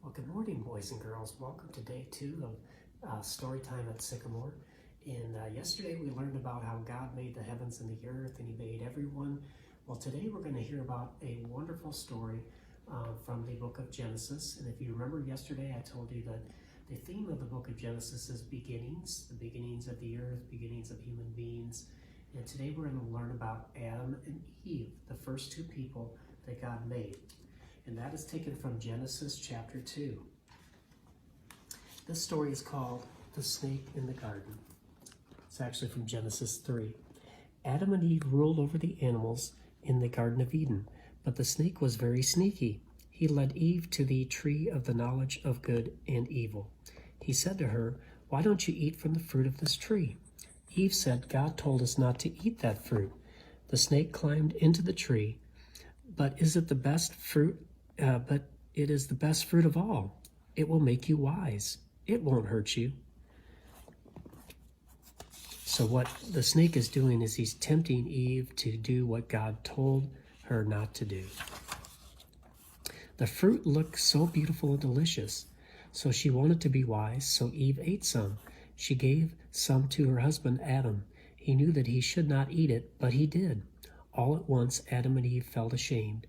Well, good morning, boys and girls. Welcome to day 2 of Storytime at Sycamore. And yesterday we learned about how God made the heavens and the earth, and He made everyone. Well, today we're going to hear about a wonderful story from the book of Genesis. And if you remember yesterday, I told you that the theme of the book of Genesis is beginnings, the beginnings of the earth, beginnings of human beings. And today we're going to learn about Adam and Eve, the first two people that God made. And that is taken from Genesis chapter 2. This story is called The Snake in the Garden. It's actually from Genesis 3. Adam and Eve ruled over the animals in the Garden of Eden, but the snake was very sneaky. He led Eve to the tree of the knowledge of good and evil. He said to her, "Why don't you eat from the fruit of this tree?" Eve said, "God told us not to eat that fruit." The snake climbed into the tree. But is it the best fruit? But it is the best fruit of all. It will make you wise. It won't hurt you. So what the snake is doing is he's tempting Eve to do what God told her not to do. The fruit looked so beautiful and delicious, so she wanted to be wise, so Eve ate some. She gave some to her husband Adam. He knew that he should not eat it, but he did. All at once Adam and Eve felt ashamed,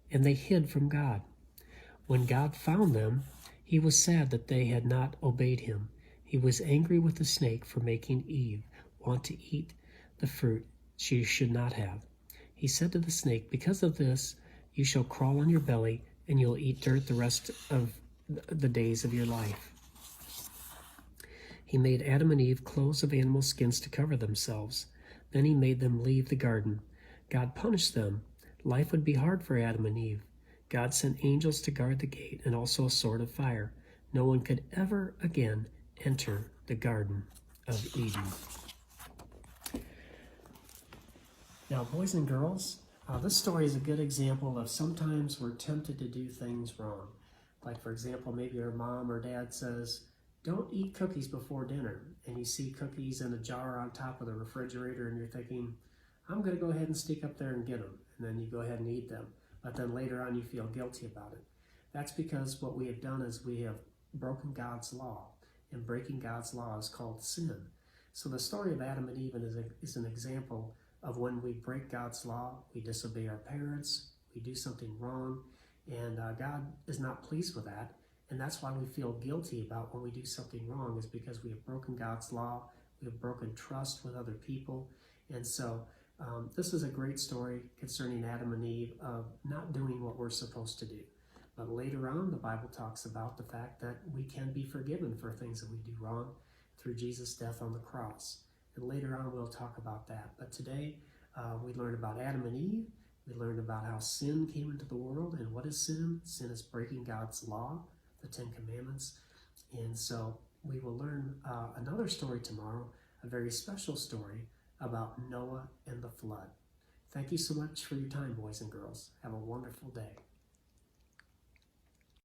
and they hid from God. When God found them, He was sad that they had not obeyed Him. He was angry with the snake for making Eve want to eat the fruit she should not have. He said to the snake, "Because of this, you shall crawl on your belly, and you'll eat dirt the rest of the days of your life." He made Adam and Eve clothes of animal skins to cover themselves. Then He made them leave the garden. God punished them. Life would be hard for Adam and Eve. God sent angels to guard the gate and also a sword of fire. No one could ever again enter the Garden of Eden. Now, boys and girls, this story is a good example of sometimes we're tempted to do things wrong. Like, for example, maybe your mom or dad says, "Don't eat cookies before dinner." And you see cookies in a jar on top of the refrigerator and you're thinking, "I'm going to go ahead and sneak up there and get them." And then you go ahead and eat them. But then later on you feel guilty about it. That's because what we have done is we have broken God's law. And breaking God's law is called sin. So the story of Adam and Eve is an example of when we break God's law, we disobey our parents, we do something wrong, and God is not pleased with that. And that's why we feel guilty about when we do something wrong, is because we have broken God's law, we have broken trust with other people. And so this is a great story concerning Adam and Eve of not doing what we're supposed to do. But later on, the Bible talks about the fact that we can be forgiven for things that we do wrong through Jesus' death on the cross. And later on, we'll talk about that. But today, we learned about Adam and Eve. We learned about how sin came into the world. And what is sin? Sin is breaking God's law, the 10 Commandments. And so we will learn another story tomorrow, a very special story about Noah and the flood. Thank you so much for your time, boys and girls. Have a wonderful day.